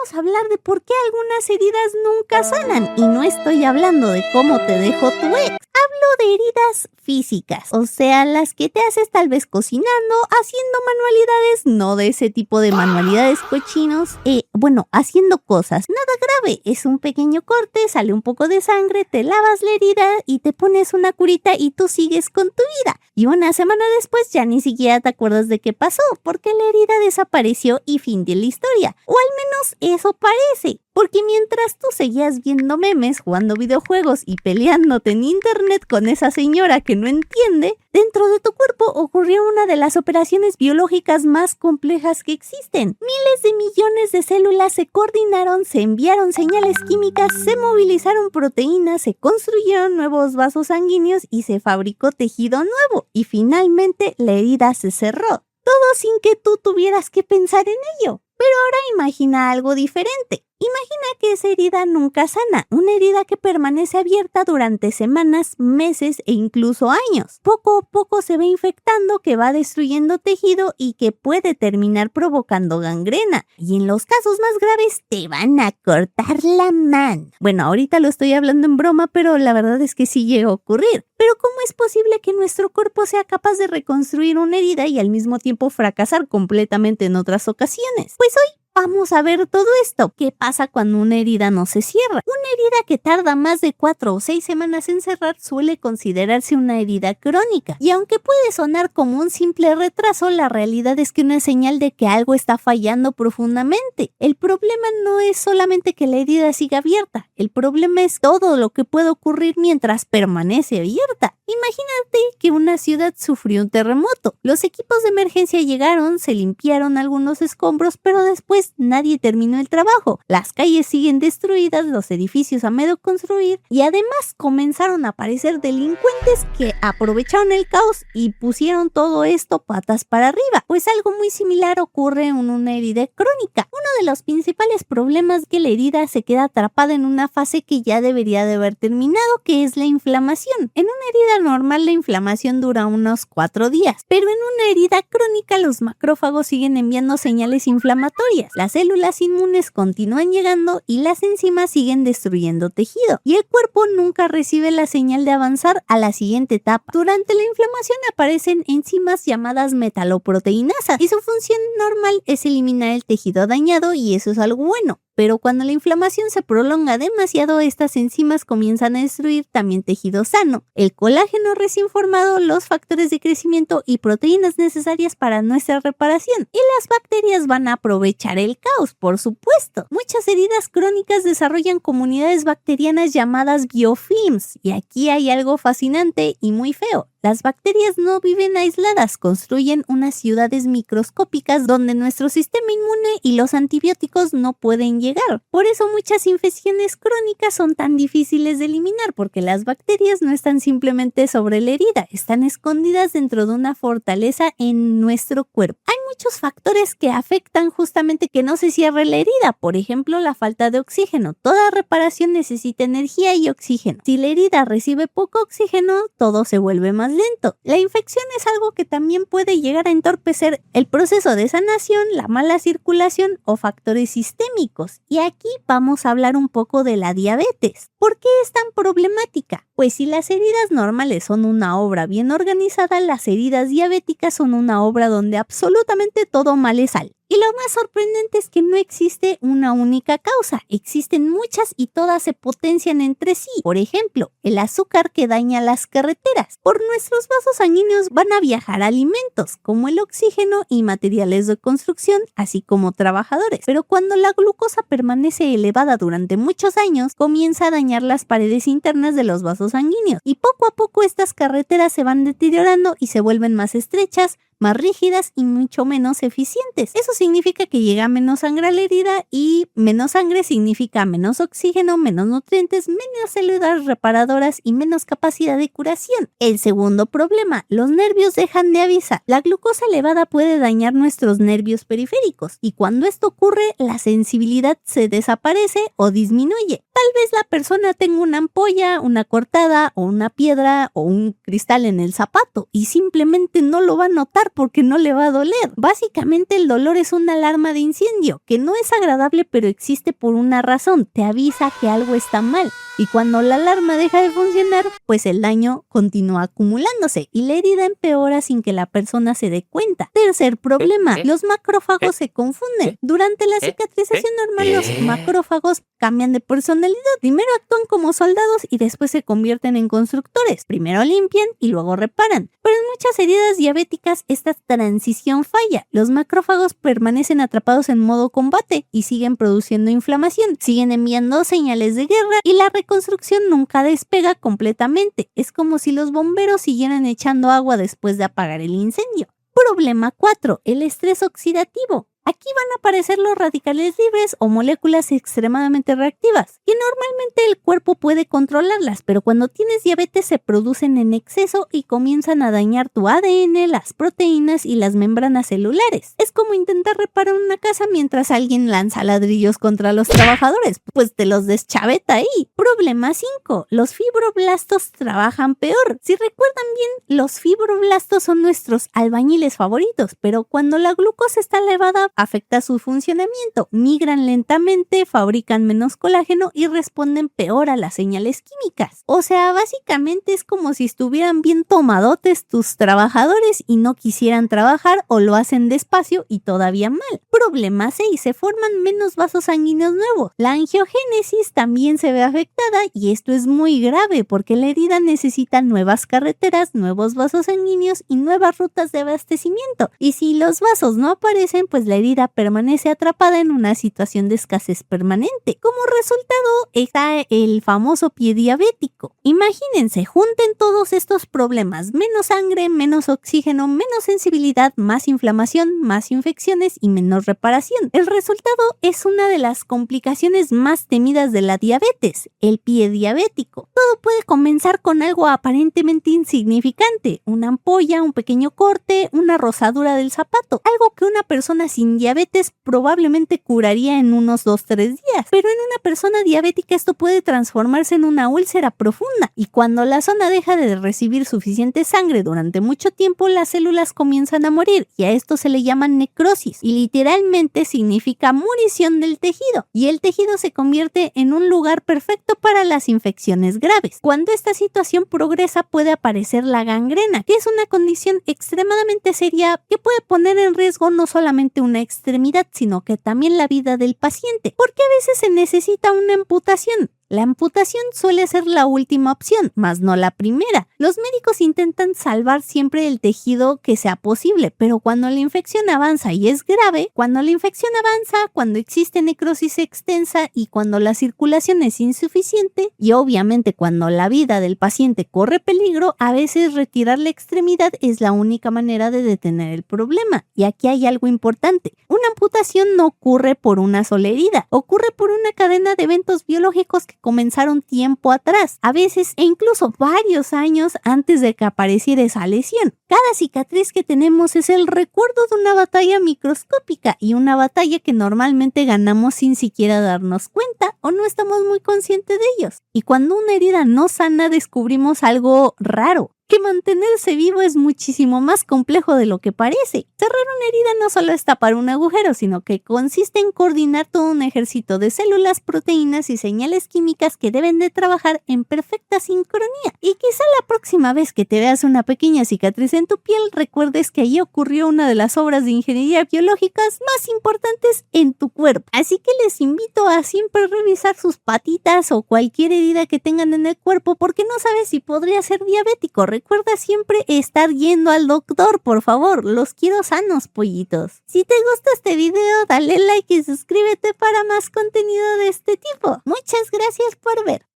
vamos a hablar de por qué algunas heridas nunca sanan. Y no estoy hablando de cómo te dejó tu ex. Hablo de heridas físicas, o sea, las que te haces tal vez cocinando, haciendo manualidades, no de ese tipo de manualidades cochinos, haciendo cosas. Nada grave, es un pequeño corte, sale un poco de sangre, te lavas la herida y te pones una curita y tú sigues con tu vida. Y una semana después ya ni siquiera te acuerdas de qué pasó, porque la herida desapareció y fin de la historia. O al menos eso parece. Porque mientras tú seguías viendo memes, jugando videojuegos y peleándote en internet con esa señora que no entiende, dentro de tu cuerpo ocurrió una de las operaciones biológicas más complejas que existen. Miles de millones de células se coordinaron, se enviaron señales químicas, se movilizaron proteínas, se construyeron nuevos vasos sanguíneos y se fabricó tejido nuevo. Y finalmente la herida se cerró. Todo sin que tú tuvieras que pensar en ello. Pero ahora imagina algo diferente. Imagina que esa herida nunca sana, una herida que permanece abierta durante semanas, meses e incluso años. Poco a poco se va infectando, que va destruyendo tejido y que puede terminar provocando gangrena. Y en los casos más graves te van a cortar la mano. Bueno, ahorita lo estoy hablando en broma, pero la verdad es que sí llega a ocurrir. Pero ¿cómo es posible que nuestro cuerpo sea capaz de reconstruir una herida y al mismo tiempo fracasar completamente en otras ocasiones? Pues hoy vamos a ver todo esto. ¿Qué pasa cuando una herida no se cierra? Una herida que tarda más de 4 o 6 semanas en cerrar suele considerarse una herida crónica. Y aunque puede sonar como un simple retraso, la realidad es que una señal de que algo está fallando profundamente. El problema no es solamente que la herida siga abierta. El problema es todo lo que puede ocurrir mientras permanece abierta. Imagínate que una ciudad sufrió un terremoto. Los equipos de emergencia llegaron, se limpiaron algunos escombros, pero después nadie terminó el trabajo. Las calles siguen destruidas, los edificios a medio construir y además comenzaron a aparecer delincuentes que aprovecharon el caos y pusieron todo esto patas para arriba. Pues algo muy similar ocurre en una herida crónica. Uno de los principales problemas es que la herida se queda atrapada en una fase que ya debería de haber terminado, que es la inflamación. En una herida normal la inflamación dura unos 4 días, pero en una herida crónica los macrófagos siguen enviando señales inflamatorias. Las células inmunes continúan llegando y las enzimas siguen destruyendo tejido, y el cuerpo nunca recibe la señal de avanzar a la siguiente etapa. Durante la inflamación aparecen enzimas llamadas metaloproteinasas y su función normal es eliminar el tejido dañado, y eso es algo bueno. Pero cuando la inflamación se prolonga demasiado, estas enzimas comienzan a destruir también tejido sano, el colágeno recién formado, los factores de crecimiento y proteínas necesarias para nuestra reparación. Y las bacterias van a aprovechar el caos, por supuesto. Muchas heridas crónicas desarrollan comunidades bacterianas llamadas biofilms. Y aquí hay algo fascinante y muy feo. Las bacterias no viven aisladas, construyen unas ciudades microscópicas donde nuestro sistema inmune y los antibióticos no pueden llegar. Por eso muchas infecciones crónicas son tan difíciles de eliminar, porque las bacterias no están simplemente sobre la herida, están escondidas dentro de una fortaleza en nuestro cuerpo. Hay muchos factores que afectan justamente que no se cierre la herida, por ejemplo, la falta de oxígeno. Toda reparación necesita energía y oxígeno. Si la herida recibe poco oxígeno, todo se vuelve más lento. La infección es algo que también puede llegar a entorpecer el proceso de sanación, la mala circulación o factores sistémicos. Y aquí vamos a hablar un poco de la diabetes. ¿Por qué es tan problemática? Pues si las heridas normales son una obra bien organizada, las heridas diabéticas son una obra donde absolutamente todo mal le sale. Y lo más sorprendente es que no existe una única causa, existen muchas y todas se potencian entre sí. Por ejemplo, el azúcar que daña las carreteras. Por nuestros vasos sanguíneos van a viajar alimentos como el oxígeno y materiales de construcción, así como trabajadores. Pero cuando la glucosa permanece elevada durante muchos años, comienza a dañar las paredes internas de los vasos sanguíneos. Y poco a poco estas carreteras se van deteriorando y se vuelven más estrechas, más rígidas y mucho menos eficientes. Eso significa que llega menos sangre a la herida, y menos sangre significa menos oxígeno, menos nutrientes, menos células reparadoras y menos capacidad de curación. El segundo problema, los nervios dejan de avisar. La glucosa elevada puede dañar nuestros nervios periféricos, y cuando esto ocurre, la sensibilidad se desaparece o disminuye. Tal vez la persona tenga una ampolla, una cortada o una piedra o un cristal en el zapato y simplemente no lo va a notar, apagar porque no le va a doler. Básicamente el dolor es una alarma de incendio, que no es agradable pero existe por una razón, te avisa que algo está mal. Y cuando la alarma deja de funcionar, pues el daño continúa acumulándose y la herida empeora sin que la persona se dé cuenta. Tercer problema, los macrófagos se confunden. Durante la cicatrización normal, los macrófagos cambian de personalidad. Primero actúan como soldados y después se convierten en constructores. Primero limpian y luego reparan. Pero en muchas heridas diabéticas esta transición falla. Los macrófagos permanecen atrapados en modo combate y siguen produciendo inflamación. Siguen enviando señales de guerra y la reconstrucción nunca despega completamente. Es como si los bomberos siguieran echando agua después de apagar el incendio. Problema 4. El estrés oxidativo. Aquí van a aparecer los radicales libres o moléculas extremadamente reactivas, que normalmente el cuerpo puede controlarlas, pero cuando tienes diabetes se producen en exceso y comienzan a dañar tu ADN, las proteínas y las membranas celulares. Es como intentar reparar una casa mientras alguien lanza ladrillos contra los trabajadores, pues te los deschaveta ahí. Problema 5. Los fibroblastos trabajan peor. Si recuerdan bien, los fibroblastos son nuestros albañiles favoritos, pero cuando la glucosa está elevada, afecta su funcionamiento, migran lentamente, fabrican menos colágeno y responden peor a las señales químicas. O sea, básicamente es como si estuvieran bien tomadotes tus trabajadores y no quisieran trabajar o lo hacen despacio y todavía mal. Problema 6. Se forman menos vasos sanguíneos nuevos. La angiogénesis también se ve afectada y esto es muy grave porque la herida necesita nuevas carreteras, nuevos vasos sanguíneos y nuevas rutas de abastecimiento. Y si los vasos no aparecen, pues la herida permanece atrapada en una situación de escasez permanente. Como resultado está el famoso pie diabético. Imagínense, junten todos estos problemas: menos sangre, menos oxígeno, menos sensibilidad, más inflamación, más infecciones y menos reparación. El resultado es una de las complicaciones más temidas de la diabetes, el pie diabético. Todo puede comenzar con algo aparentemente insignificante: una ampolla, un pequeño corte, una rosadura del zapato, algo que una persona sin diabetes probablemente curaría en unos 2-3 días, pero en una persona diabética esto puede transformarse en una úlcera profunda y cuando la zona deja de recibir suficiente sangre durante mucho tiempo, las células comienzan a morir y a esto se le llama necrosis y literalmente significa murición del tejido y el tejido se convierte en un lugar perfecto para las infecciones graves. Cuando esta situación progresa puede aparecer la gangrena, que es una condición extremadamente seria que puede poner en riesgo no solamente una extremidad, sino que también la vida del paciente, porque a veces se necesita una amputación. La amputación suele ser la última opción, mas no la primera. Los médicos intentan salvar siempre el tejido que sea posible, pero cuando la infección avanza y es grave, cuando existe necrosis extensa y cuando la circulación es insuficiente, y obviamente cuando la vida del paciente corre peligro, a veces retirar la extremidad es la única manera de detener el problema. Y aquí hay algo importante: una amputación no ocurre por una sola herida, ocurre por una cadena de eventos biológicos que comenzaron tiempo atrás, a veces e incluso varios años antes de que apareciera esa lesión. Cada cicatriz que tenemos es el recuerdo de una batalla microscópica y una batalla que normalmente ganamos sin siquiera darnos cuenta o no estamos muy conscientes de ellos. Y cuando una herida no sana descubrimos algo raro: que mantenerse vivo es muchísimo más complejo de lo que parece. Cerrar una herida no solo es tapar un agujero, sino que consiste en coordinar todo un ejército de células, proteínas y señales químicas que deben de trabajar en perfecta sincronía. Y quizá la próxima vez que te veas una pequeña cicatriz en tu piel, recuerdes que allí ocurrió una de las obras de ingeniería biológicas más importantes en tu cuerpo. Así que les invito a siempre revisar sus patitas o cualquier herida que tengan en el cuerpo, porque no sabes si podría ser diabético. Recuerda siempre estar yendo al doctor, por favor. Los quiero sanos, pollitos. Si te gusta este video, dale like y suscríbete para más contenido de este tipo. Muchas gracias por ver.